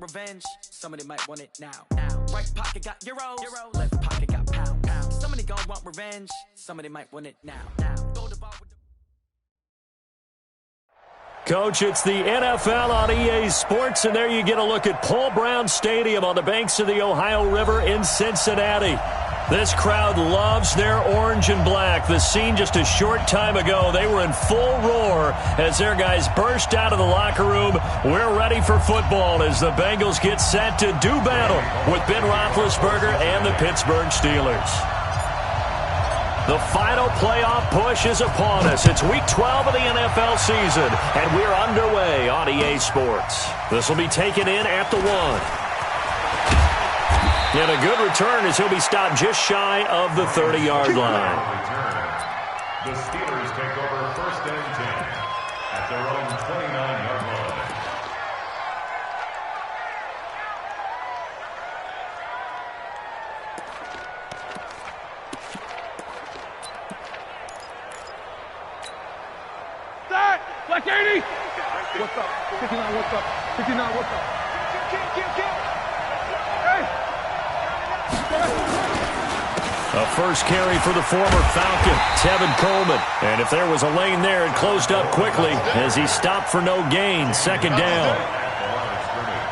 revenge. Somebody might want it now. Right pocket got euros, left pocket got pounds. Somebody gon' want revenge. Somebody might want it now. Go to bar with the Coach, it's the NFL on EA Sports, and there you get a look at Paul Brown Stadium on the banks of the Ohio River in Cincinnati. This crowd loves their orange and black. The scene just a short time ago, they were in full roar as their guys burst out of the locker room. We're ready for football as the Bengals get set to do battle with Ben Roethlisberger and the Pittsburgh Steelers. The final playoff push is upon us. It's Week 12 of the NFL season, and we're underway on EA Sports. This will be taken in at the 1. And a good return as he'll be stopped just shy of the 30-yard line. The Steelers take over 1st and 10 at their own 29-yard line. Black 80! What's up? 59, what's up? 59, what's up? Hey! A first carry for the former Falcon, Tevin Coleman. And if there was a lane there, it closed up quickly as he stopped for no gain. 2nd down.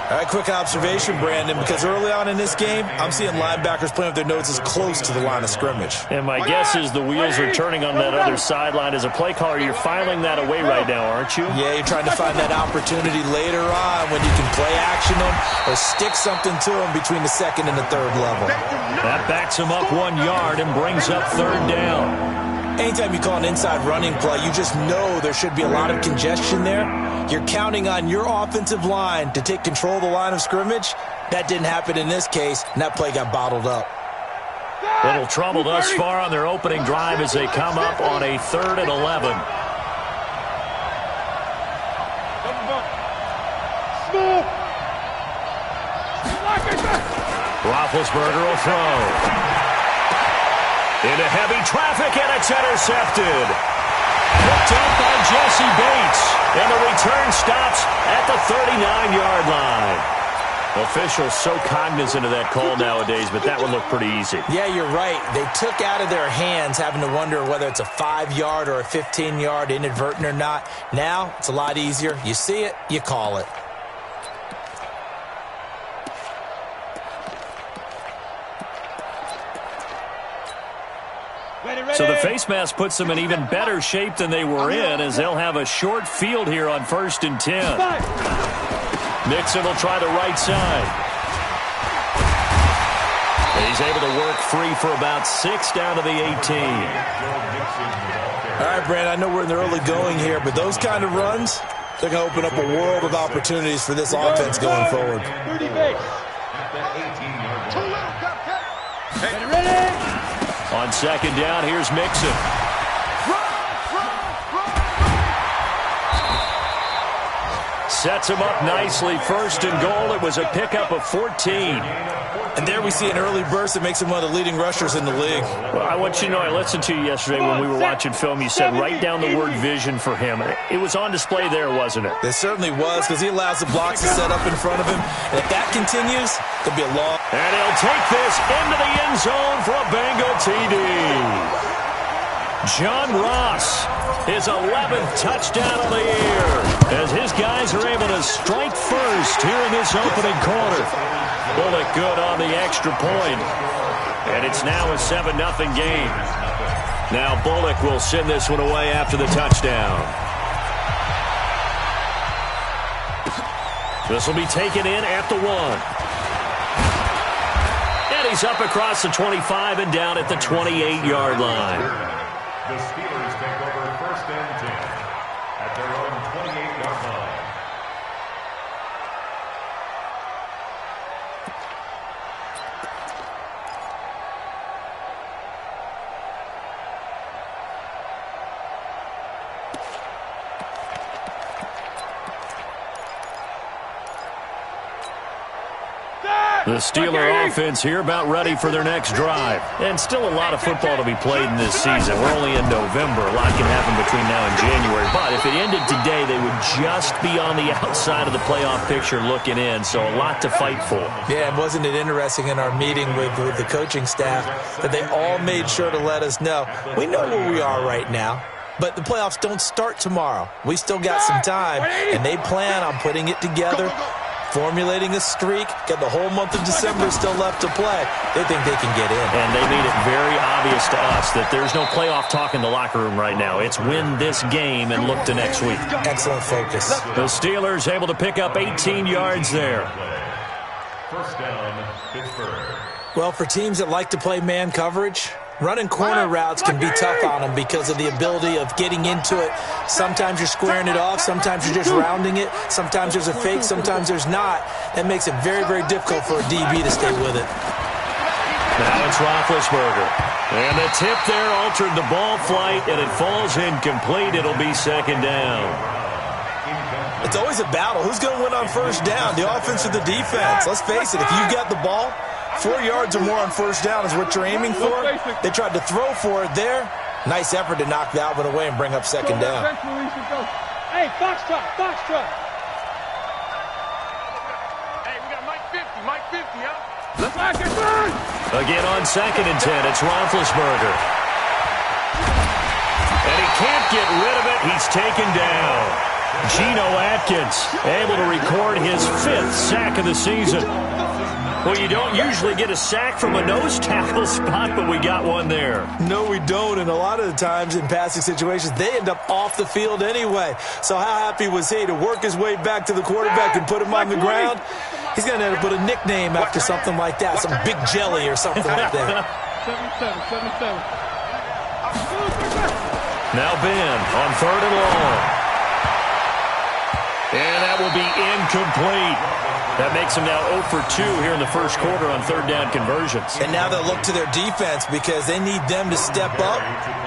All right, quick observation, Brandon, because early on in this game, I'm seeing linebackers playing with their noses close to the line of scrimmage. And my guess is the wheels are turning on that other sideline. As a play caller, you're filing that away right now, aren't you? Yeah, you're trying to find that opportunity later on when you can play action them or stick something to them between the 2nd and the 3rd level. That backs him up 1 yard and brings up 3rd down. Anytime you call an inside running play, you just know there should be a lot of congestion there. You're counting on your offensive line to take control of the line of scrimmage. That didn't happen in this case, and that play got bottled up. Little trouble thus far on their opening drive as they come up on a 3rd and 11. Roethlisberger will throw. Into heavy traffic, and it's intercepted. Picked up by Jesse Bates, and the return stops at the 39-yard line. Officials so cognizant of that call nowadays, but that would look pretty easy. Yeah, you're right. They took out of their hands having to wonder whether it's a 5-yard or a 15-yard inadvertent or not. Now, it's a lot easier. You see it, you call it. So the face mask puts them in even better shape than they were in as they'll have a short field here on 1st and 10. Mixon will try the right side. He's able to work free for about 6 down to the 18. All right, Brandon, I know we're in the early going here, but those kind of runs, they're going to open up a world of opportunities for this offense going forward. On 2nd down, here's Mixon. Sets him up nicely. 1st and goal. It was a pickup of 14. And there we see an early burst that makes him one of the leading rushers in the league. Well, I want you to know, I listened to you yesterday when we were watching film. You said write down the word vision for him. It was on display there, wasn't it? It certainly was, because he allows the blocks to set up in front of him. And if that continues, it'll be a long... And he'll take this into the end zone for a Bengal TD. John Ross, his 11th touchdown of the year, as his guys are able to strike first here in this opening quarter. Bullock good on the extra point. And it's now a 7-0 game. Now Bullock will send this one away after the touchdown. This will be taken in at the 1. And he's up across the 25 and down at the 28-yard line. The Steelers take over 1st and 10 at their own 28-yard line. The Steeler offense here about ready for their next drive. And still a lot of football to be played in this season. We're only in November. A lot can happen between now and January. But if it ended today, they would just be on the outside of the playoff picture looking in. So a lot to fight for. Yeah, and wasn't it interesting in our meeting with the coaching staff that they all made sure to let us know, we know where we are right now. But the playoffs don't start tomorrow. We still got some time, and they plan on putting it together, formulating a streak, got the whole month of December still left to play. They think they can get in. And they made it very obvious to us that there's no playoff talk in the locker room right now. It's win this game and look to next week. Excellent focus. The Steelers able to pick up 18 yards there. First down, Pittsburgh. Well, for teams that like to play man coverage, running corner routes can be tough on them because of the ability of getting into it. Sometimes you're squaring it off. Sometimes you're just rounding it. Sometimes there's a fake. Sometimes there's not. That makes it very, very difficult for a DB to stay with it. Now it's Roethlisberger. And the tip there altered the ball flight, and it falls incomplete. It'll be second down. It's always a battle. Who's going to win on first down, the offense or the defense? Let's face it, if you've got the ball, 4 yards or more on first down is what you're aiming for. They tried to throw for it there. Nice effort to knock that one away and bring up second down. Hey, Foxtrot, Foxtrot. Hey, we got Mike 50, Mike 50, huh? Let's lock it, burn. Again on 2nd and 10, it's Roethlisberger. And he can't get rid of it. He's taken down. Geno Atkins able to record his 5th sack of the season. Well, you don't usually get a sack from a nose tackle spot, but we got one there. No, we don't, and a lot of the times in passing situations, they end up off the field anyway. So how happy was he to work his way back to the quarterback and put him on the ground? He's going to end up with a nickname after something like that, some Big Jelly or something like that. 7-7. Now Ben on 3rd and long. And that will be incomplete. That makes them now 0 for 2 here in the first quarter on 3rd down conversions. And now they'll look to their defense because they need them to step up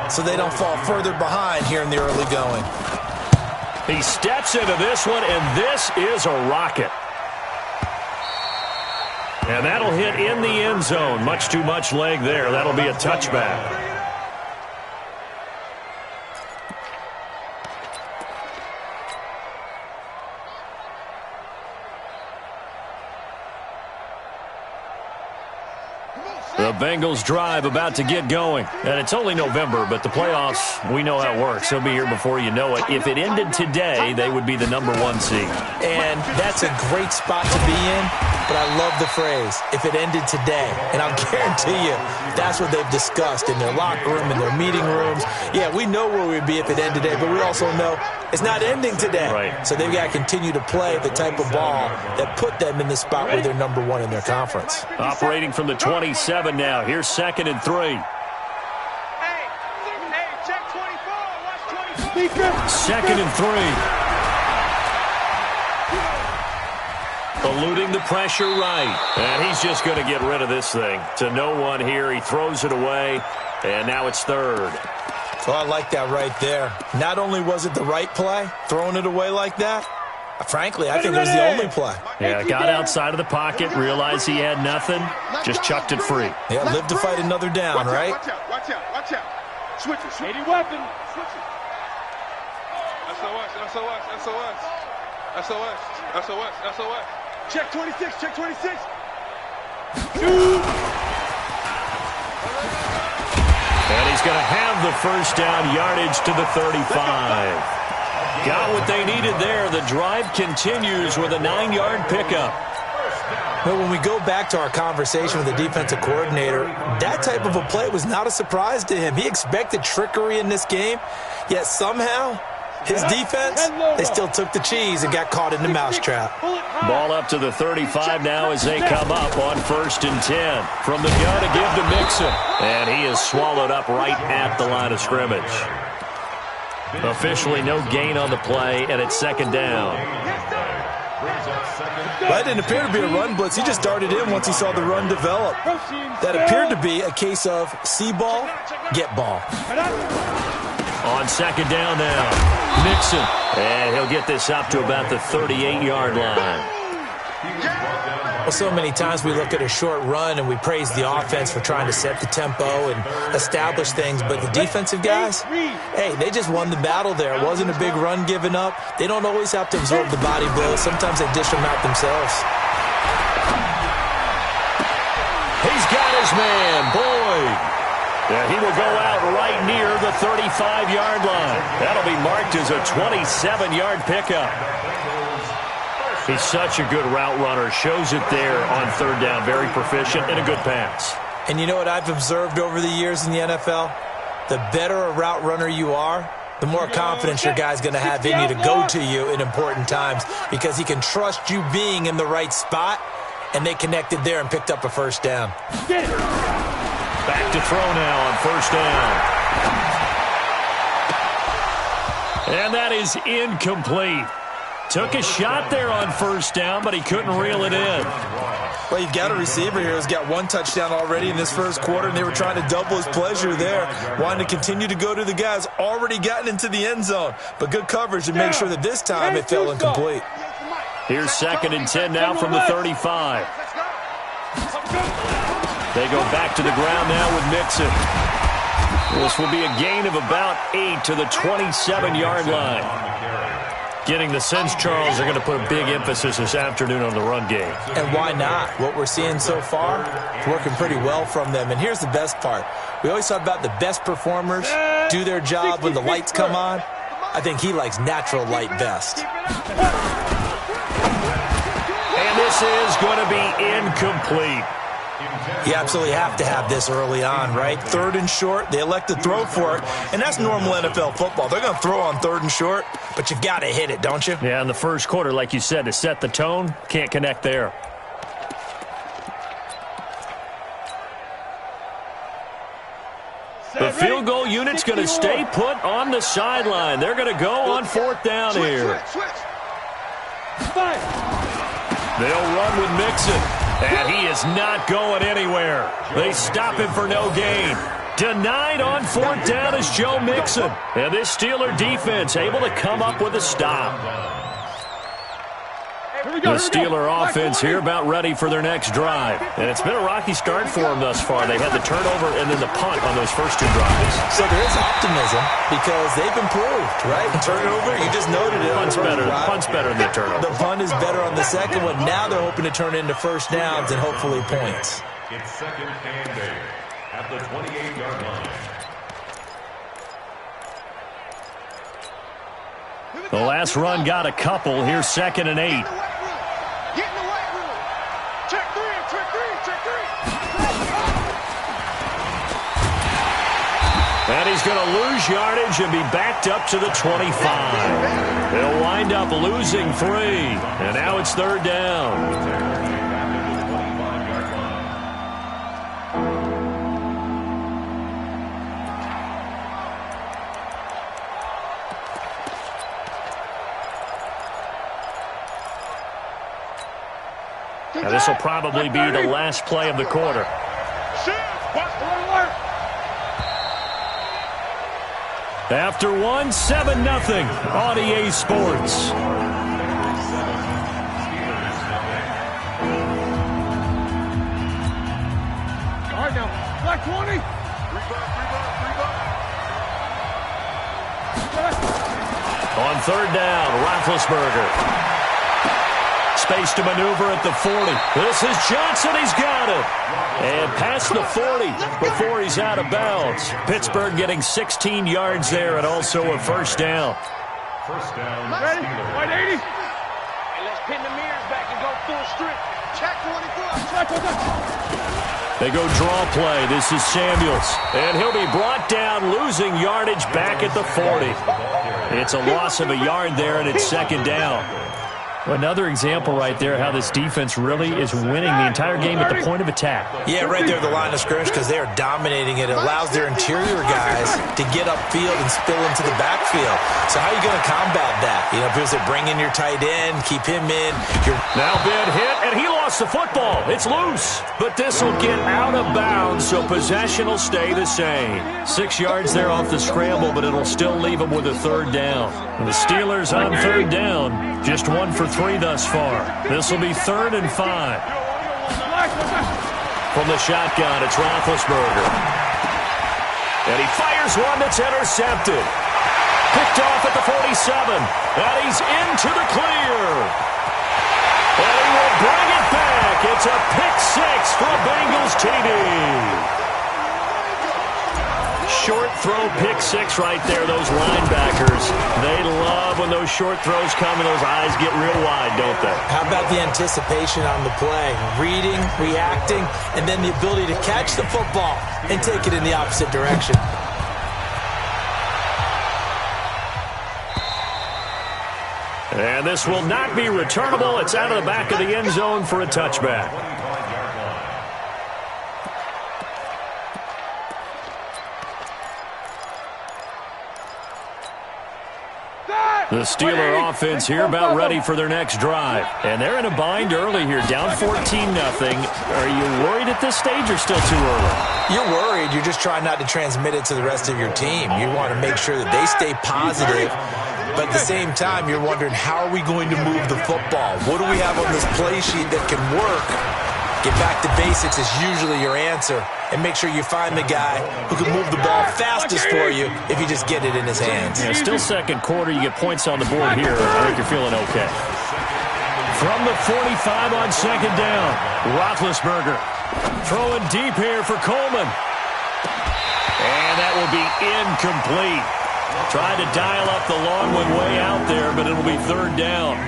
so they don't fall further behind here in the early going. He steps into this one, and this is a rocket. And that'll hit in the end zone. Much too much leg there. That'll be a touchback. The Bengals drive about to get going. And it's only November, but the playoffs, we know how it works. They'll be here before you know it. If it ended today, they would be the #1 seed. And that's a great spot to be in, but I love the phrase, if it ended today. And I'll guarantee you, that's what they've discussed in their locker room, in their meeting rooms. Yeah, we know where we'd be if it ended today, but we also know it's not ending today. Right. So they've got to continue to play the type of ball that put them in the spot where they're #1 in their conference. Operating from the 27 now. Here's 2nd and 3. Hey, check 24, watch 24. 2nd and 3. Eluding the pressure right. And he's just going to get rid of this thing. To no one here. He throws it away. And now it's 3rd. So I like that right there. Not only was it the right play, throwing it away like that, frankly, I think it was the only play. Yeah, got outside of the pocket, realized he had nothing, just chucked it free. Yeah, live to fight another down, right? Watch out. Switch it. 80 weapon. Switch it. SOS. Check 26. And he's going to have the first down yardage to the 35. Got what they needed there. The drive continues with a 9-yard pickup. Well, when we go back to our conversation with the defensive coordinator, that type of a play was not a surprise to him. He expected trickery in this game, yet somehow his defense, they still took the cheese and got caught in the mousetrap. Ball up to the 35 now as they come up on 1st and 10. From the gun to give to Mixon. And he is swallowed up right at the line of scrimmage. Officially no gain on the play, and it's 2nd down. That didn't appear to be a run blitz. He just darted in once he saw the run develop. That appeared to be a case of see ball, get ball. On 2nd down now, Mixon. And he'll get this up to about the 38-yard line. Well, so many times we look at a short run and we praise the offense for trying to set the tempo and establish things, but the defensive guys, hey, they just won the battle there. It wasn't a big run given up. They don't always have to absorb the body blows. Sometimes they dish them out themselves. He's got his man, Boyd. Yeah, he will go out right near the 35-yard line. That'll be marked as a 27-yard pickup. He's such a good route runner. Shows it there on third down. Very proficient and a good pass. And you know what I've observed over the years in the NFL? The better a route runner you are, the more confidence your guy's going to have in you to go to you in important times because he can trust you being in the right spot, and they connected there and picked up a first down. Back to throw now on first down. And that is incomplete. Took a shot there on first down, but he couldn't reel it in. Well, you've got a receiver here who's got one touchdown already in this first quarter, and they were trying to double his pleasure there, wanting to continue to go to the guys already gotten into the end zone. But good coverage to make sure that this time it fell incomplete. Here's 2nd and 10 now from the 35. They go back to the ground now with Mixon. This will be a gain of about 8 to the 27-yard line. Getting the sense, Charles, they're going to put a big emphasis this afternoon on the run game. And why not? What we're seeing so far is working pretty well from them. And here's the best part. We always talk about the best performers do their job when the lights come on. I think he likes natural light best. And this is going to be incomplete. You absolutely have to have this early on, right? 3rd and short, they elect to throw for it, and that's normal NFL football. They're going to throw on 3rd and short, but you've got to hit it, don't you? Yeah, in the first quarter, like you said, to set the tone, can't connect there. The field goal unit's going to stay put on the sideline. They're going to go on 4th down here. They'll run with Mixon. And he is not going anywhere. They stop him for no gain. Denied on 4th down is Joe Mixon. And this Steeler defense able to come up with a stop. The Steeler offense here about ready for their next drive. And it's been a rocky start for them thus far. They had the turnover and then the punt on those first 2 drives. So there is optimism because they've improved, right? Turnover, you just noted it. Punt's better than the turnover. The punt is better on the second one. Now they're hoping to turn into first downs and hopefully points. It's 2nd and 8 at the 28-yard line. The last run got a couple. Here's 2nd and 8. Get in the weight room. Check 3, check 3, check 3. And he's going to lose yardage and be backed up to the 25. They'll wind up losing 3. And now it's 3rd down. Now, this will probably be the last play of the quarter. After 1, 7-0 on EA Sports. All right, now, black 20. On 3rd down, Roethlisberger. Space to maneuver at the 40. This is Johnson. He's got it. And past the 40 before he's out of bounds. Pittsburgh getting 16 yards there and also a first down. First down, Ready? Steelers. White 80. And let's pin the mirrors back and go full strip. Check 24. They go draw play. This is Samuels. And he'll be brought down, losing yardage back at the 40. It's a loss of a yard there, and it's 2nd down. Another example right there how this defense really is winning the entire game at the point of attack. Yeah, right there at the line of scrimmage because they are dominating it. It allows their interior guys to get upfield and spill into the backfield. So how are you going to combat that? You know, because they bring in your tight end, keep him in. Now big hit, and he lost the football. It's loose, but this will get out of bounds, so possession will stay the same. 6 yards there off the scramble, but it'll still leave him with a 3rd down. And the Steelers on 3rd down Just 1 for 3 thus far. This will be 3rd and 5. From the shotgun, it's Roethlisberger. And he fires one that's intercepted. Picked off at the 47. And he's into the clear. And he will bring it back. It's a pick 6 for a Bengals TD. Short throw pick 6 right there. Those linebackers, they love when those short throws come and those eyes get real wide, don't they? How about the anticipation on the play? Reading, reacting, and then the ability to catch the football and take it in the opposite direction. And this will not be returnable. It's out of the back of the end zone for a touchback. The Steeler offense here about ready for their next drive. And they're in a bind early here, down 14-0. Are you worried at this stage or still too early? You're worried. You're just trying not to transmit it to the rest of your team. You want to make sure that they stay positive. But at the same time, you're wondering, how are we going to move the football? What do we have on this play sheet that can work? Get back to basics is usually your answer. And make sure you find the guy who can move the ball fastest for you if you just get it in his hands. Yeah, still second quarter. You get points on the board here. I think you're feeling okay. From the 45 on second down, Roethlisberger throwing deep here for Coleman. And that will be incomplete. Tried to dial up the long one way out there, but it'll be 3rd down.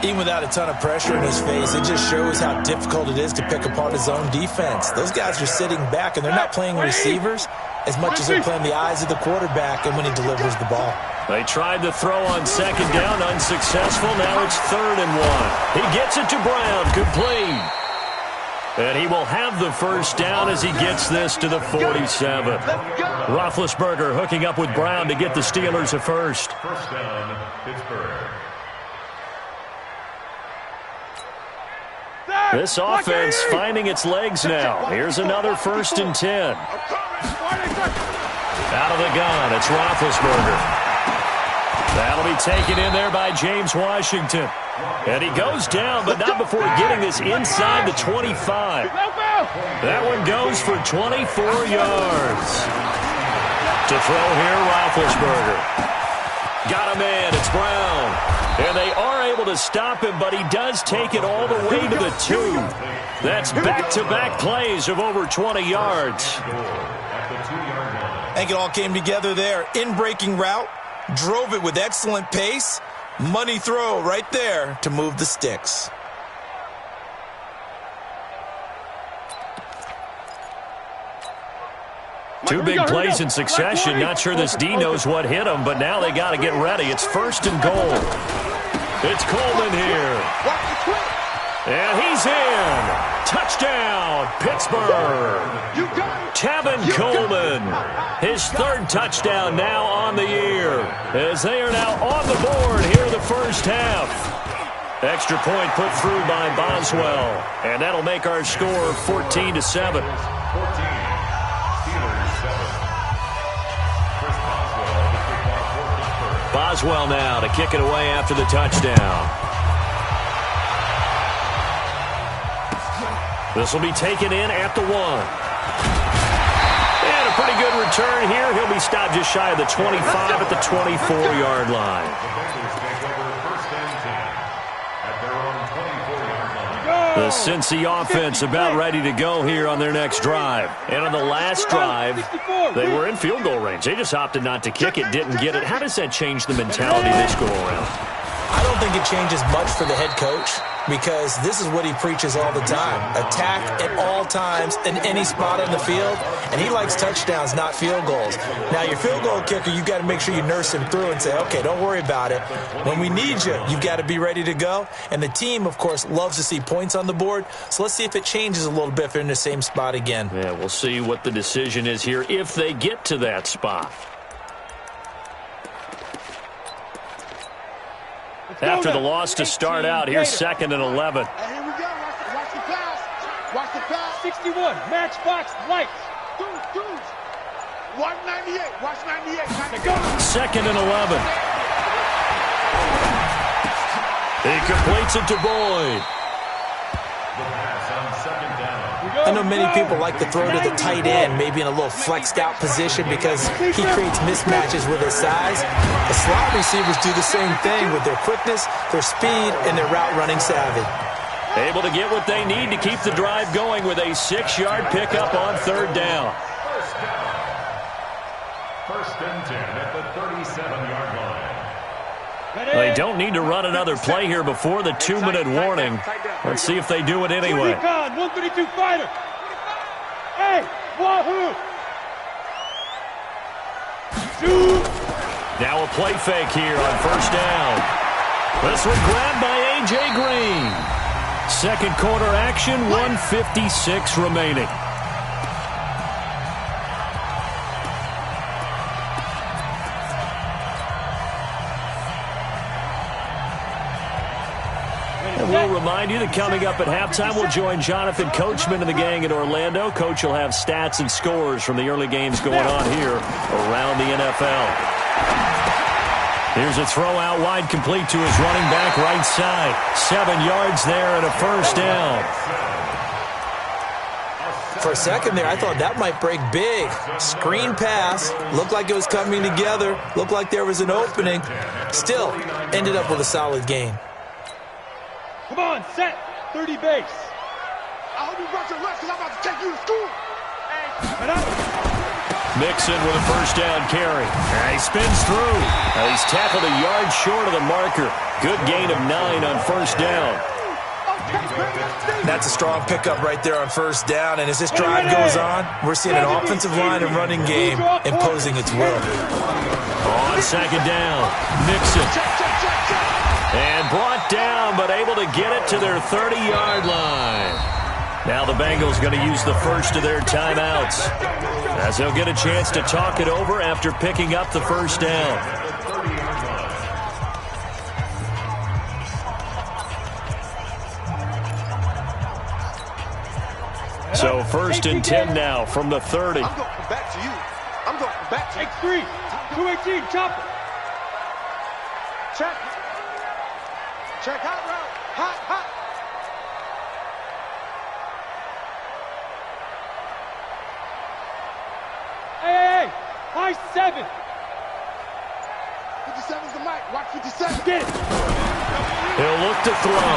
Even without a ton of pressure in his face, it just shows how difficult it is to pick apart his own defense. Those guys are sitting back, and they're not playing receivers as much as they're playing the eyes of the quarterback and when he delivers the ball. They tried the throw on second down, unsuccessful. Now it's 3rd and 1. He gets it to Brown, complete. And he will have the first down as he gets this to the 47. Roethlisberger hooking up with Brown to get the Steelers a first. First down, Pittsburgh. This offense finding its legs now. Here's another 1st and 10. Out of the gun, it's Roethlisberger. That'll be taken in there by James Washington. And he goes down, but not before getting this inside the 25. That one goes for 24 yards. To throw here, Roethlisberger. Got a man, it's Brown. And they are able to stop him, but he does take it all the way to the 2. That's back-to-back plays of over 20 yards. I think it all came together there. In-breaking route, drove it with excellent pace. Money throw right there to move the sticks. Two big plays in succession. Not sure this D knows what hit him, but now they got to get ready. It's 1st and goal. It's Coleman here. And he's in. Touchdown, Pittsburgh. Tevin Coleman. His 3rd touchdown now on the year. As they are now on the board here the first half. Extra point put through by Boswell. And that'll make our score 14-7. Boswell now to kick it away after the touchdown. This will be taken in at the 1. And a pretty good return here. He'll be stopped just shy of the 25 at the 24-yard line. The Cincy offense about ready to go here on their next drive. And on the last drive, they were in field goal range. They just opted not to kick it, didn't get it. How does that change the mentality this go-around? I don't think it changes much for the head coach because this is what he preaches all the time. Attack at all times in any spot on the field, and he likes touchdowns, not field goals. Now, your field goal kicker, you've got to make sure you nurse him through and say, okay, don't worry about it. When we need you, you've got to be ready to go. And the team, of course, loves to see points on the board, so let's see if it changes a little bit if they're in the same spot again. Yeah, we'll see what the decision is here if they get to that spot. After the loss to start out, here's 2nd and 11. Hey, here we go. Watch the pass. Watch the pass. 61, matchbox, lights. Dudes. Watch 98. Watch 98. 2nd and 11. He completes it to Boyd. I know many people like to throw to the tight end, maybe in a little flexed out position because he creates mismatches with his size. The slot receivers do the same thing with their quickness, their speed, and their route running savvy. Able to get what they need to keep the drive going with a 6-yard pickup on third down. First and 10 at the 37-yard line. They don't need to run another play here before the 2-minute warning. Let's see if they do it anyway. 132 fighter. Hey, wahoo! Now a play fake here on first down. This one grabbed by A.J. Green. Second quarter action, 1:56 remaining. And we'll remind you that coming up at halftime, we'll join Jonathan Coachman and the gang in Orlando. Coach will have stats and scores from the early games going on here around the NFL. Here's a throw out wide, complete to his running back right side. 7 yards there and a first down. For a second there, I thought that might break big. Screen pass. Looked like it was coming together. Looked like there was an opening. Still, ended up with a solid gain. Come on, set. 30 base. I hope you brought your lunch because I'm about to take you to school. Mixon with a first down carry. He spins through. He's tackled a yard short of the marker. Good gain of 9 on first down. That's a strong pickup right there on first down. And as this drive goes on, we're seeing an offensive line and running game imposing its will. On second down, Mixon. And brought down, but able to get it to their 30-yard line. Now the Bengals going to use the first of their timeouts, as they'll get a chance to talk it over after picking up the first down. So first and 10 now from the 30. I'm going back to you. I'm going back to you. X3, 218, chopper. Check. Check hot route. Hot, hot. Hey, high 7. 57's the mic. Watch 57. Get it. He'll look to throw.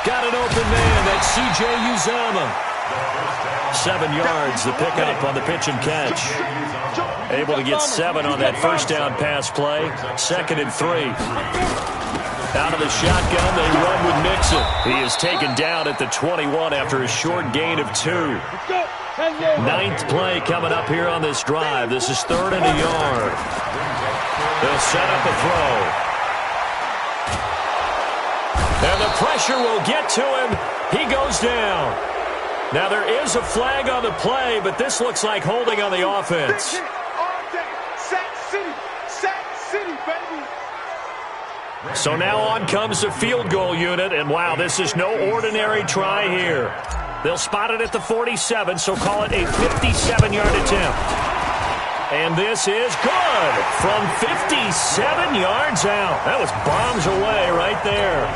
Got an open man. That's C.J. Uzama. 7 yards, the pickup on the pitch and catch. Able to get 7 on that first down pass play. Second and 3. Out of the shotgun, they run with Mixon. He is taken down at the 21 after a short gain of 2. 9th play coming up here on this drive. This is 3rd and a yard. They'll set up a throw. And the pressure will get to him. He goes down. Now there is a flag on the play, but this looks like holding on the offense. So now on comes the field goal unit, and wow, this is no ordinary try here. They'll spot it at the 47, so call it a 57-yard attempt. And this is good from 57 yards out. That was bombs away right there.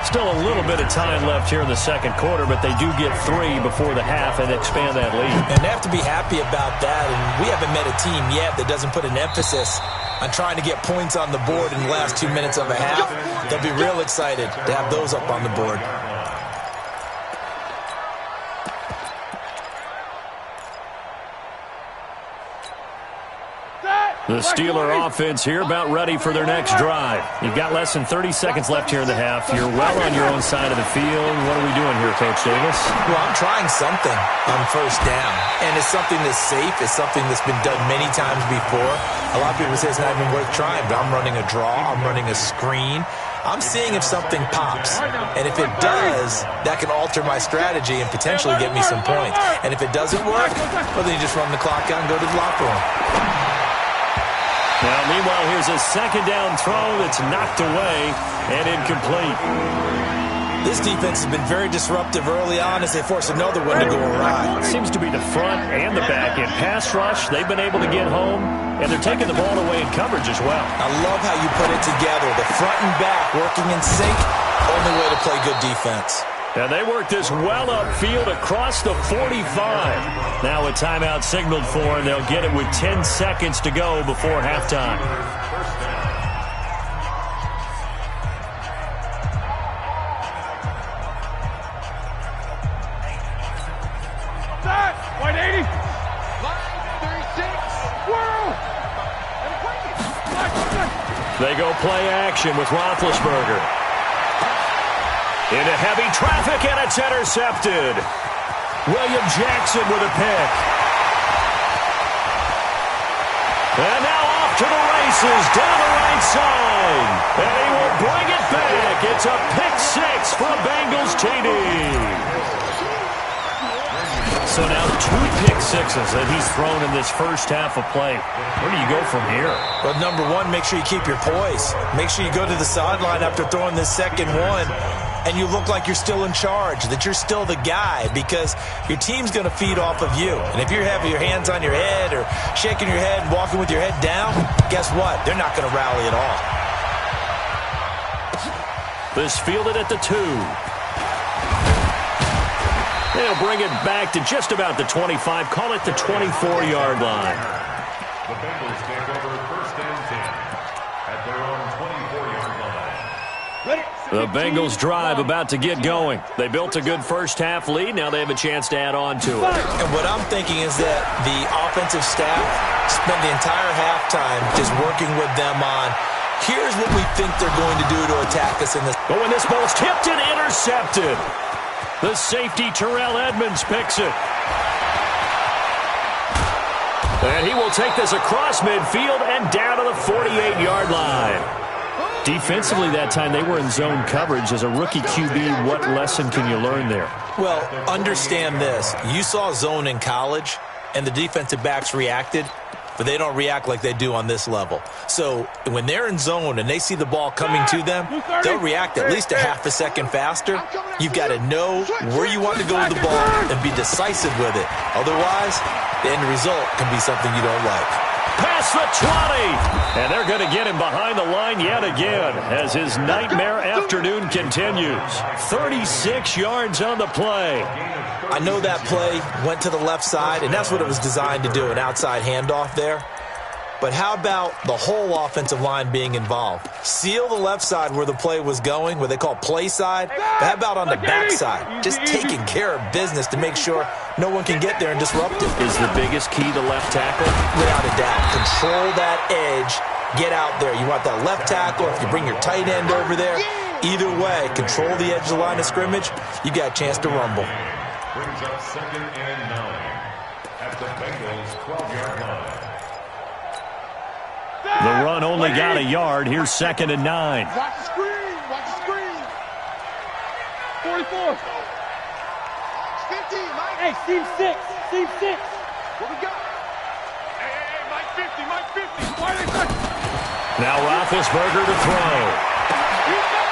Still a little bit of time left here in the second quarter, but they do get 3 before the half and expand that lead. And they have to be happy about that, and we haven't met a team yet that doesn't put an emphasis on trying to get points on the board in the last 2 minutes of a half. They'll be real excited to have those up on the board. The Steeler offense here about ready for their next drive. You've got less than 30 seconds left here in the half. You're well on your own side of the field. What are we doing here, Coach Davis? Well, I'm trying something on first down, and it's something that's safe. It's something that's been done many times before. A lot of people say it's not even worth trying, but I'm running a draw. I'm running a screen. I'm seeing if something pops, and if it does, that can alter my strategy and potentially get me some points. And if it doesn't work, well, then you just run the clock out and go to the locker room. Now, meanwhile, here's a second down throw that's knocked away and incomplete. This defense has been very disruptive early on as they force another one to go awry. Seems to be the front and the back end. Pass rush, they've been able to get home, and they're taking the ball away in coverage as well. I love how you put it together. The front and back working in sync, only way to play good defense. And they work this well upfield across the 45. Now a timeout signaled for, and they'll get it with 10 seconds to go before halftime. They go play action with Roethlisberger. Into heavy traffic, and it's intercepted. William Jackson with a pick. And now off to the races, down the right side. And he will bring it back. It's a pick six for a Bengals TD. So now 2 pick sixes that he's thrown in this first half of play. Where do you go from here? Well, number one, make sure you keep your poise. Make sure you go to the sideline after throwing this second one, and you look like you're still in charge, that you're still the guy, because your team's going to feed off of you. And if you're having your hands on your head or shaking your head and walking with your head down, guess what? They're not going to rally at all. This fielded at the 2. They'll bring it back to just about the 25. Call it the 24-yard line. The Bengals take over first and 10 at their own 24-yard line. The Bengals drive about to get going. They built a good first-half lead. Now they have a chance to add on to it. And what I'm thinking is that the offensive staff spent the entire halftime just working with them on, here's what we think they're going to do to attack us in this. But when this ball's tipped and intercepted, the safety, Terrell Edmonds, picks it. And he will take this across midfield and down to the 48-yard line. Defensively that time, they were in zone coverage. As a rookie QB, what lesson can you learn there? Well, understand this. You saw zone in college, and the defensive backs reacted, but they don't react like they do on this level. So when they're in zone and they see the ball coming to them, they'll react at least a half a second faster. You've got to know where you want to go with the ball and be decisive with it. Otherwise, the end result can be something you don't like. Past the 20, and they're going to get him behind the line yet again as his nightmare afternoon continues. 36 yards on the play. I know that play went to the left side, and that's what it was designed to do, an outside handoff there. But how about the whole offensive line being involved? Seal the left side where the play was going, what they call play side. But how about on the back side? Just taking care of business to make sure no one can get there and disrupt it. Is the biggest key to left tackle? Without a doubt. Control that edge. Get out there. You want that left tackle. If you bring your tight end over there, either way, control the edge of the line of scrimmage, you got a chance to rumble. Brings up 2nd and 9 at the Bengals 12-yard line. The run only got a yard. Here's 2nd and 9. Watch the screen. Watch the screen. 44. 50, Mike. Hey, Steve 6. Steve 6. What we got? Hey, Mike 50, Mike 50. Why are they touching? Now Roethlisberger to throw.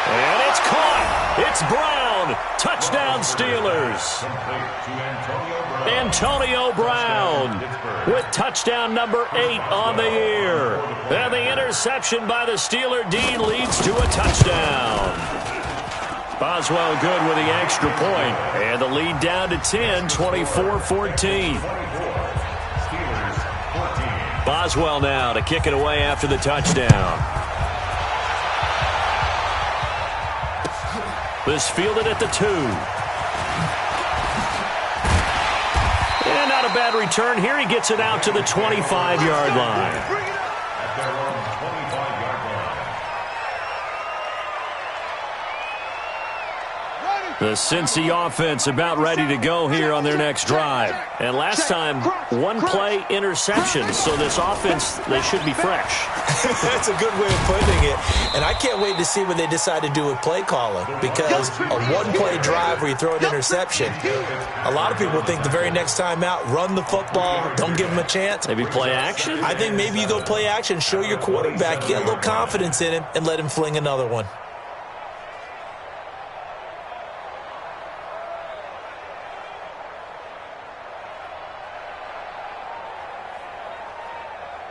And it's caught. It's Brown. Touchdown Steelers. Antonio Brown with touchdown number 8 on the year. And the interception by the Steeler D leads to a touchdown. Boswell good with the extra point. And the lead down to 10, 24-14. Boswell now to kick it away after the touchdown. This fielded at the 2. And not a bad return here. He gets it out to the 25-yard line. At their own 25-yard line. The Cincy offense about ready to go here on their next drive. And last time, one play interception. So this offense, they should be fresh. That's a good way of putting it. And I can't wait to see what they decide to do with play calling, because a one-play drive where you throw an interception, a lot of people think the very next time out, run the football, don't give them a chance. Maybe play action? I think maybe you go play action, show your quarterback, get a little confidence in him, and let him fling another one.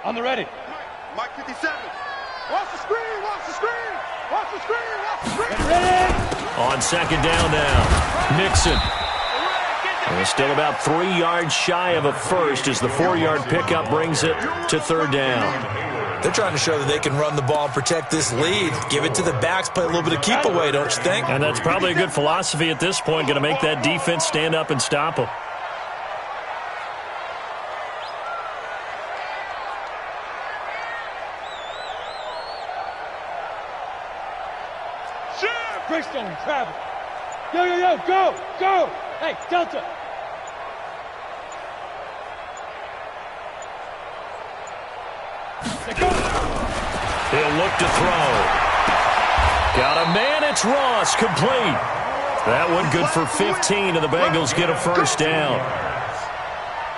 On the ready. Mike 57. Watch the screen, watch the screen. Watch the screen, watch the screen. Ready. On second down now, Mixon. And still about 3 yards shy of a first as the 4-yard pickup brings it to third down. They're trying to show that they can run the ball and protect this lead. Give it to the backs, play a little bit of keep away, don't you think? And that's probably a good philosophy at this point, going to make that defense stand up and stop them. Breakstone, travel. Yo, go, go. Hey, Delta. He'll look to throw. Got a man, it's Ross, complete. That one good for 15, and the Bengals get a first down.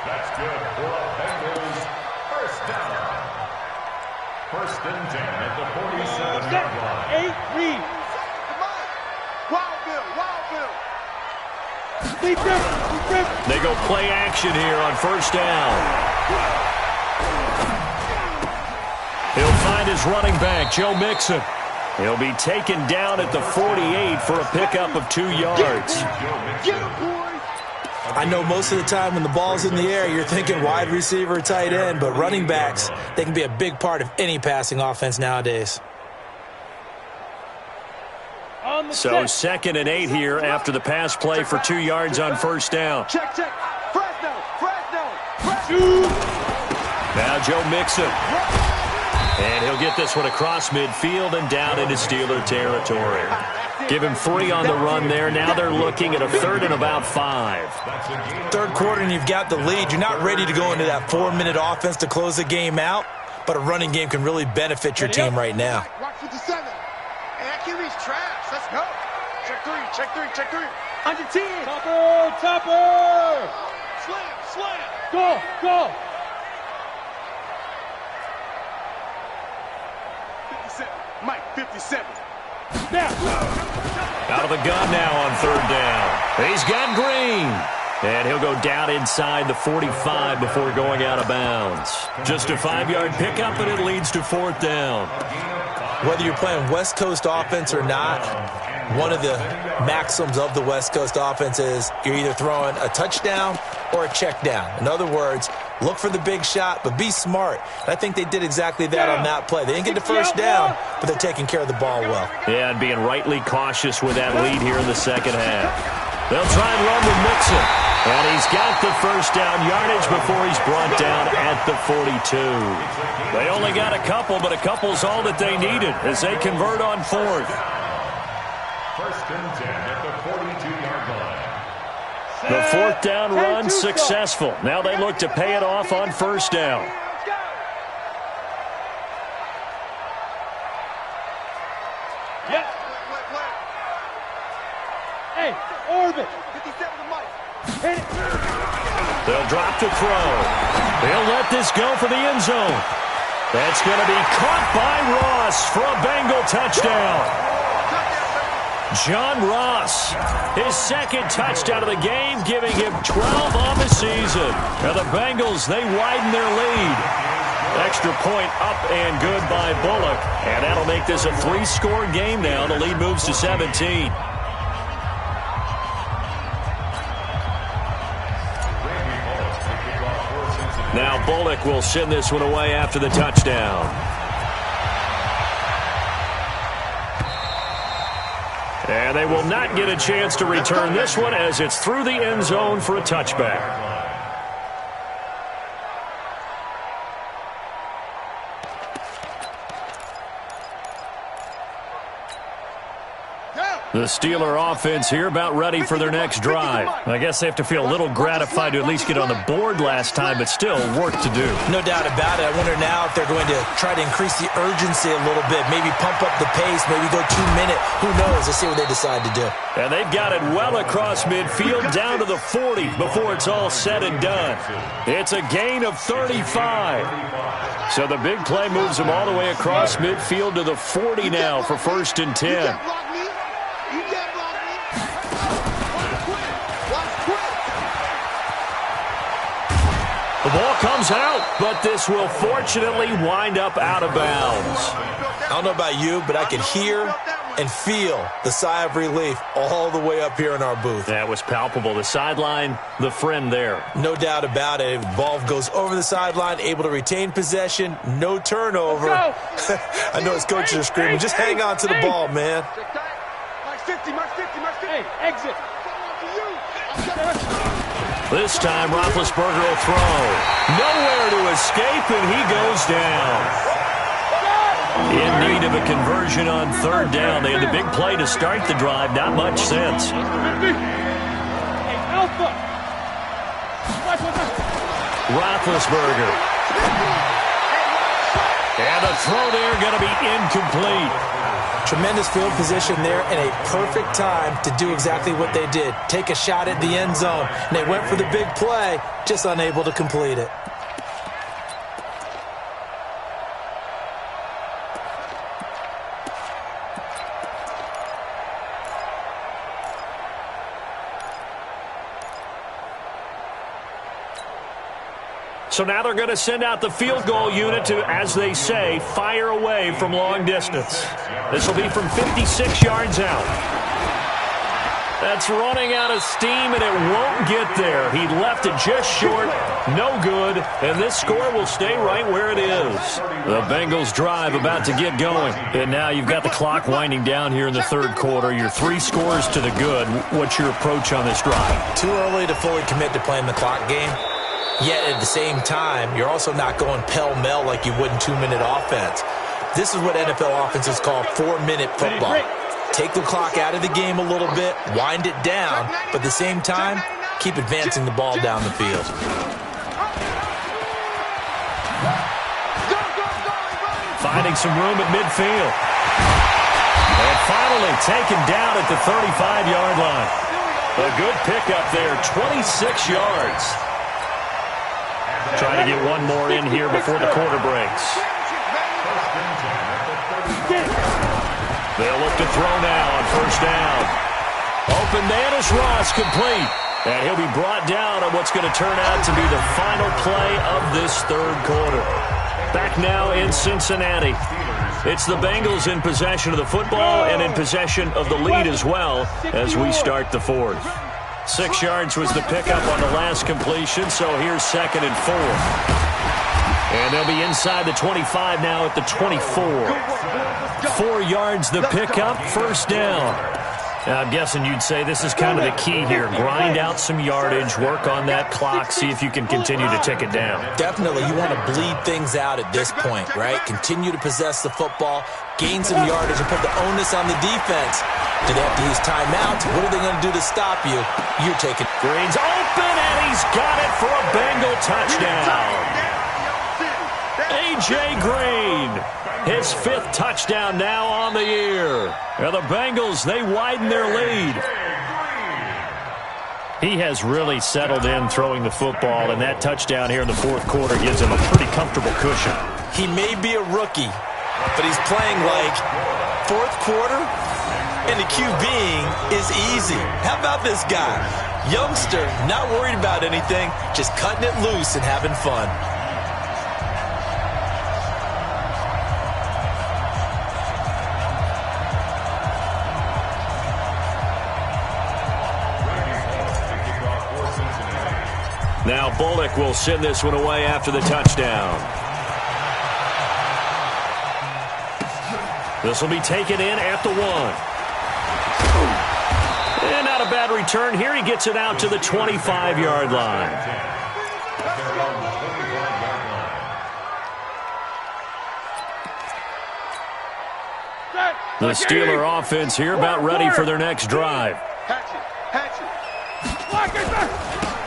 That's good for the Bengals. First down. First and 10 at the 47-yard line. 8 read. Wild Bill. Deep rip. They go play action here on first down. He'll find his running back, Joe Mixon. He'll be taken down at the 48 for a pickup of 2 yards. I know most of the time when the ball's in the air, you're thinking wide receiver, tight end, but running backs, they can be a big part of any passing offense nowadays. So second and 8 here after the pass play for 2 yards on first down. Check. Fresno. Now Joe Mixon. And he'll get this one across midfield and down into Steeler territory. Give him 3 on the run there. Now they're looking at a third and about 5. Third quarter and you've got the lead. You're not ready to go into that 4-minute offense to close the game out, but a running game can really benefit your team right now. Rock 57. And QB's trash. Let's go. Check three. Under 10. Topper. Slam. Go. 57. Mike 57. Now. Out of the gun now on third down. He's got Green. And he'll go down inside the 45 before going out of bounds. Just a 5-yard pickup, and it leads to fourth down. Whether you're playing West Coast offense or not, one of the maxims of the West Coast offense is you're either throwing a touchdown or a check down. In other words, look for the big shot, but be smart. And I think they did exactly that on that play. They didn't get the first down, but they're taking care of the ball well. Yeah, and being rightly cautious with that lead here in the second half. They'll try and run with Mixon. And he's got the first down yardage before he's brought down at the 42. They only got a couple, but a couple's all that they needed as they convert on fourth. First and 10 at the 42-yard line. The fourth down run successful. Now they look to pay it off on first down. Yep. Hey, orbit. 57 to Mike. Hit it. They'll drop to throw. They'll let this go for the end zone. That's going to be caught by Ross for a Bengal touchdown. John Ross, his second touchdown of the game, giving him 12 on the season. Now the Bengals, they widen their lead. Extra point up and good by Bullock. And that'll make this a 3-score game now. The lead moves to 17. Now Bullock will send this one away after the touchdown. And they will not get a chance to return this one as it's through the end zone for a touchback. The Steeler offense here about ready for their next drive. I guess they have to feel a little gratified to at least get on the board last time, but still work to do. No doubt about it. I wonder now if they're going to try to increase the urgency a little bit, maybe pump up the pace, maybe go 2-minute. Who knows? Let's see what they decide to do. And they've got it well across midfield down to the 40 before it's all said and done. It's a gain of 35. So the big play moves them all the way across midfield to the 40 now for first and 10. The ball comes out, but this will fortunately wind up out of bounds. I don't know about you, but I can hear and feel the sigh of relief all the way up here in our booth. That was palpable. The sideline, the friend there. No doubt about it. The ball goes over the sideline, able to retain possession, no turnover. I know his coaches are screaming, just hang on to the ball, man. Max 50, Max 50, Max 50. Hey, exit. This time, Roethlisberger will throw. Nowhere to escape, and he goes down. In need of a conversion on third down. They had the big play to start the drive. Not much sense. Roethlisberger. And the throw there going to be incomplete. Tremendous field position there and a perfect time to do exactly what they did. Take a shot at the end zone. And they went for the big play, just unable to complete it. So now they're going to send out the field goal unit to, as they say, fire away from long distance. This will be from 56 yards out. That's running out of steam, and it won't get there. He left it just short, no good, and this score will stay right where it is. The Bengals drive about to get going, and now you've got the clock winding down here in the third quarter. You're 3 scores to the good. What's your approach on this drive? Too early to fully commit to playing the clock game. Yet at the same time, you're also not going pell-mell like you would in 2-minute offense. This is what NFL offenses call 4-minute football. Take the clock out of the game a little bit, wind it down, but at the same time, keep advancing the ball down the field. Finding some room at midfield. And finally taken down at the 35-yard line. A good pickup there, 26 yards. Trying to get one more in here before the quarter breaks. They'll look to throw now on first down. Open Danis Ross complete. And he'll be brought down on what's going to turn out to be the final play of this third quarter. Back now in Cincinnati. It's the Bengals in possession of the football and in possession of the lead as well as we start the fourth. 6 yards was the pickup on the last completion, so here's 2nd and 4. And they'll be inside the 25 now at the 24. 4 yards the pickup, first down. Now, I'm guessing you'd say this is kind of the key here. Grind out some yardage, work on that clock, see if you can continue to tick it down. Definitely, you want to bleed things out at this point, right? Continue to possess the football, gain some yardage, and put the onus on the defense. Do they have to use timeouts? What are they going to do to stop you? You're taking. Green's open, and he's got it for a Bengal touchdown. A.J. Green, his 5th touchdown now on the year. And the Bengals, they widen their lead. He has really settled in throwing the football, and that touchdown here in the fourth quarter gives him a pretty comfortable cushion. He may be a rookie, but he's playing like fourth quarter, and the QBing is easy. How about this guy? Youngster, not worried about anything, just cutting it loose and having fun. Now Bullock will send this one away after the touchdown. This will be taken in at the 1. And not a bad return here. He gets it out to the 25-yard line. The Steeler offense here about ready for their next drive.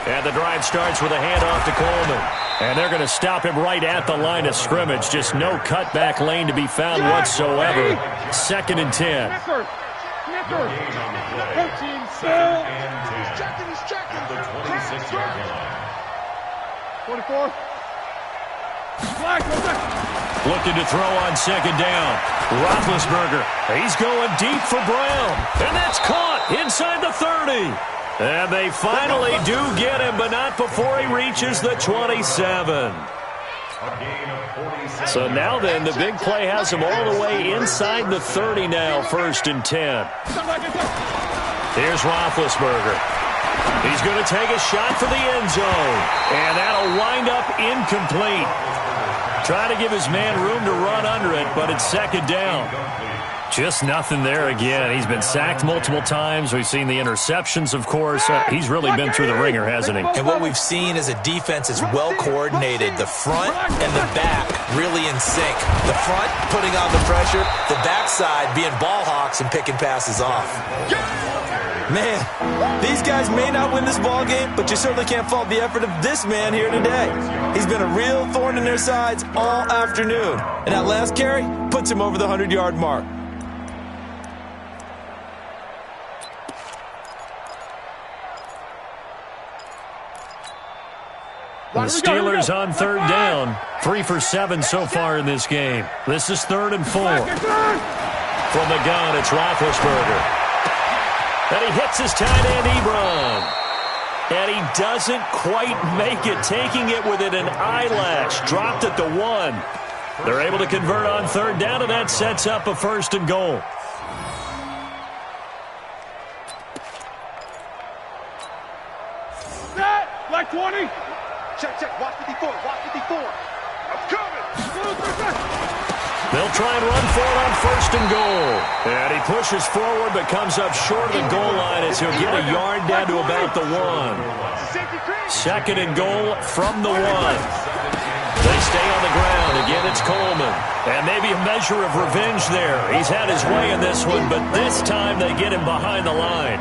And the drive starts with a handoff to Coleman. And they're going to stop him right at the line of scrimmage. Just no cutback lane to be found whatsoever. 2nd and 10. He's checking. The 26-yard line. 24. Looking to throw on 2nd down. Roethlisberger. He's going deep for Brown. And that's caught inside the 30. And they finally do get him, but not before he reaches the 27. So now then, the big play has him all the way inside the 30 now, 1st and 10. Here's Roethlisberger. He's going to take a shot for the end zone. And that'll wind up incomplete. Trying to give his man room to run under it, but it's 2nd down. Just nothing there again. He's been sacked multiple times. We've seen the interceptions, of course. He's really been through the ringer, hasn't he? And what we've seen is a defense is well coordinated. The front and the back really in sync. The front putting on the pressure, the backside being ball hawks and picking passes off. Man, these guys may not win this ball game, but you certainly can't fault the effort of this man here today. He's been a real thorn in their sides all afternoon. And that last carry puts him over the 100-yard mark. The Steelers on 3rd down. 3 for 7 so far in this game. This is 3rd and 4. From the gun, it's Roethlisberger. And he hits his tight end, Ebron. And he doesn't quite make it, taking it within an eyelash. Dropped at the 1. They're able to convert on 3rd down, and that sets up a 1st and goal. Black 20. Check. Watch 54. Watch 54. I'm coming. They'll try and run for it on 1st and goal. And he pushes forward but comes up short of the goal line as he'll get a yard down to about the 1. 2nd and goal from the 1. They stay on the ground. Again, it's Coleman. And maybe a measure of revenge there. He's had his way in this one, but this time they get him behind the line.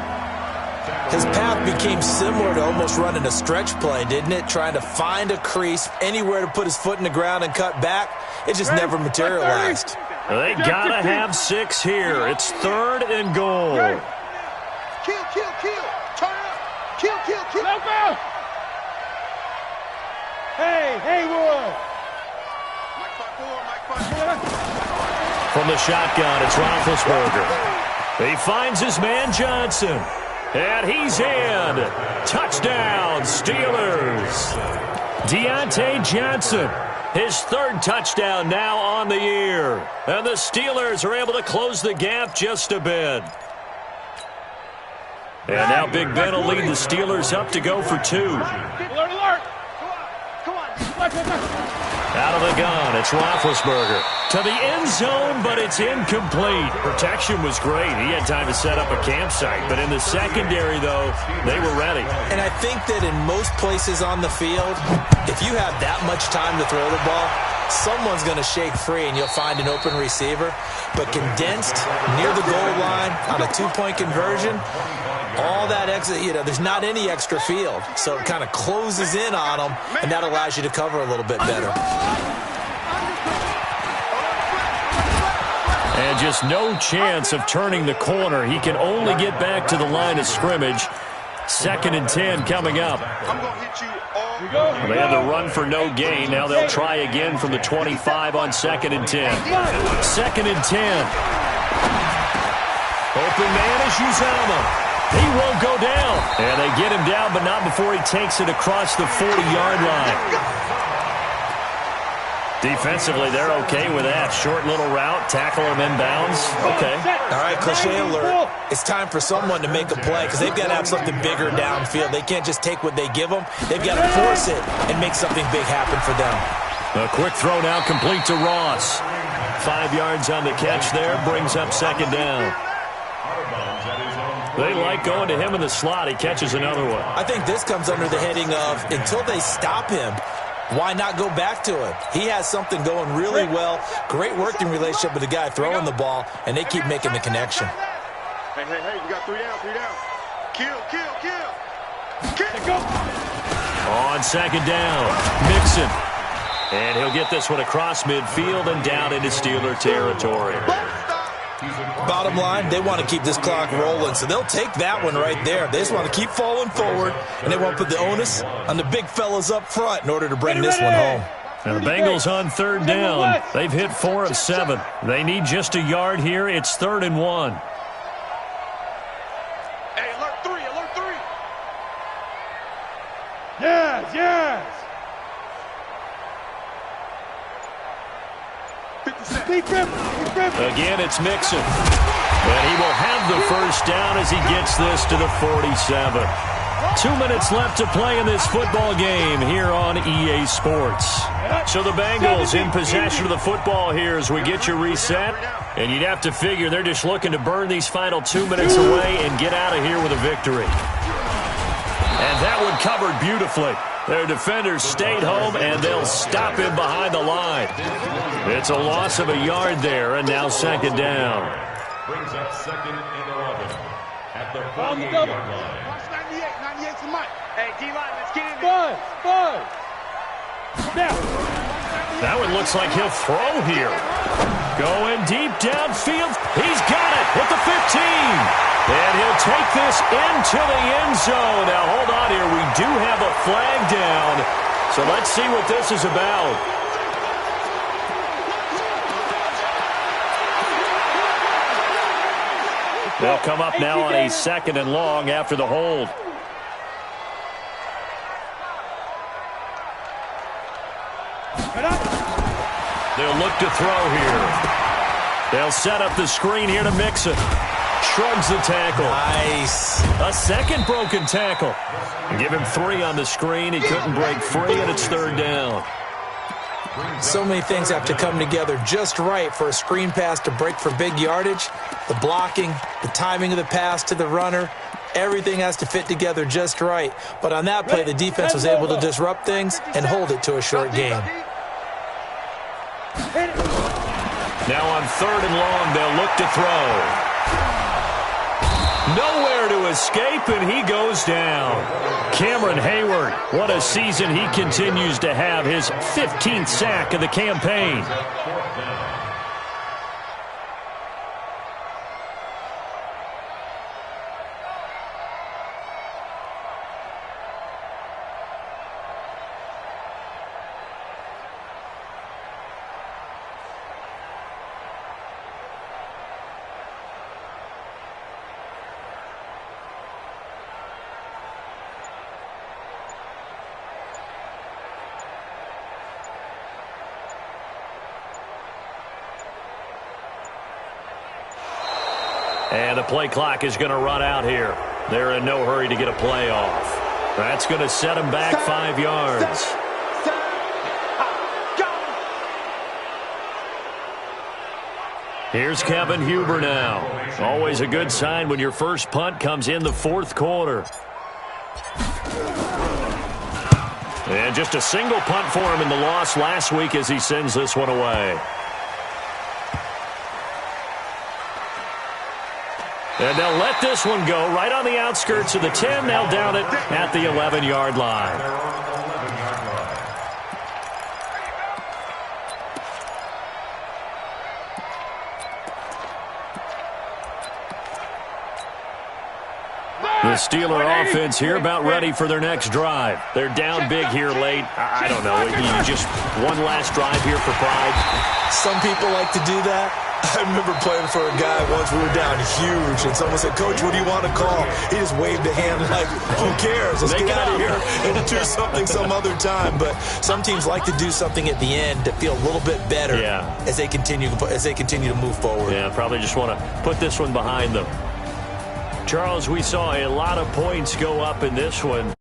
His path became similar to almost running a stretch play, didn't it? Trying to find a crease, anywhere to put his foot in the ground and cut back. It just never materialized. They gotta have 6 here. It's 3rd and goal. Kill. Turn up. Kill. Let's go. Hey, Haywood. Mike 5-4. From the shotgun, it's Roethlisberger. He finds his man Johnson. And he's in. Touchdown, Steelers. Deontay Johnson, his 3rd touchdown now on the year. And the Steelers are able to close the gap just a bit. And now Big Ben will lead the Steelers up to go for 2. Alert. Come on. Out of the gun, it's Roethlisberger. To the end zone, but it's incomplete. Protection was great. He had time to set up a campsite. But in the secondary, though, they were ready. And I think that in most places on the field, if you have that much time to throw the ball, someone's going to shake free and you'll find an open receiver. But condensed near the goal line on a 2-point conversion, all that extra, there's not any extra field. So it kind of closes in on them, and that allows you to cover a little bit better. And just no chance of turning the corner. He can only get back to the line of scrimmage. 2nd and 10 coming up. I'm going to hit you all. They had the run for no gain. Now they'll try again from the 25 on 2nd and 10. 2nd and 10. Open man is Uzama. He won't go down. And they get him down, but not before he takes it across the 40-yard line. Defensively, they're okay with that. Short little route, tackle him inbounds. Okay. All right, cliche alert. It's time for someone to make a play because they've got to have something bigger downfield. They can't just take what they give them. They've got to force it and make something big happen for them. A quick throw now complete to Ross. 5 yards on the catch there, brings up 2nd down. They like going to him in the slot. He catches another one. I think this comes under the heading of until they stop him, why not go back to him? He has something going really well. Great working relationship with the guy throwing the ball, and they keep making the connection. Hey, you got 3 down. Kill. On 2nd down, Mixon. And he'll get this one across midfield and down into Steeler territory. Bottom line, they want to keep this clock rolling, so they'll take that one right there. They just want to keep falling forward, and they want to put the onus on the big fellas up front in order to bring this one home. And the Bengals on 3rd down. They've hit 4 of 7. They need just a yard here. It's 3rd and 1. Hey, alert 3. Yes, yes. Again, it's Mixon. And he will have the first down as he gets this to the 47. 2 minutes left to play in this football game here on EA Sports. So the Bengals in possession of the football here as we get you reset. And you'd have to figure they're just looking to burn these final 2 minutes away and get out of here with a victory. And that one covered beautifully. Their defenders stayed home, and they'll stop him behind the line. It's a loss of a yard there, and now second down. Brings up second and 11 at the 48-yard line. 98 to Mike. Hey, D-line, let's get in there. Five. Now. That one looks like he'll throw here. Going deep downfield. He's got it at the 15. And he'll take this into the end zone. Now, hold on here. We do have a flag down. So let's see what this is about. They'll come up now on a second and long after the hold. They'll look to throw here. They'll set up the screen here to Mixon. Shrugs the tackle. Nice. A second broken tackle. Give him 3 on the screen. He couldn't break free, and it's third down. So many things have to come together just right for a screen pass to break for big yardage. The blocking, the timing of the pass to the runner, everything has to fit together just right. But on that play, the defense was able to disrupt things and hold it to a short gain. Now on third and long, they'll look to throw. Nowhere to escape, and he goes down. Cameron Hayward, what a season he continues to have. His 15th sack of the campaign. And the play clock is going to run out here. They're in no hurry to get a play off. That's going to set them back 5 yards. Here's Kevin Huber now. Always a good sign when your first punt comes in the fourth quarter. And just a single punt for him in the loss last week as he sends this one away. And they'll let this one go right on the outskirts of the 10. They'll down it at the 11-yard line. The Steeler offense here about ready for their next drive. They're down big here late. I don't know. Just one last drive here for pride. Some people like to do that. I remember playing for a guy once. We were down huge, and someone said, "Coach, what do you want to call?" He just waved a hand like, "Who cares? Let's get out of here and do something some other time." But some teams like to do something at the end to feel a little bit better as they continue to move forward. Yeah, probably just want to put this one behind them. Charles, we saw a lot of points go up in this one.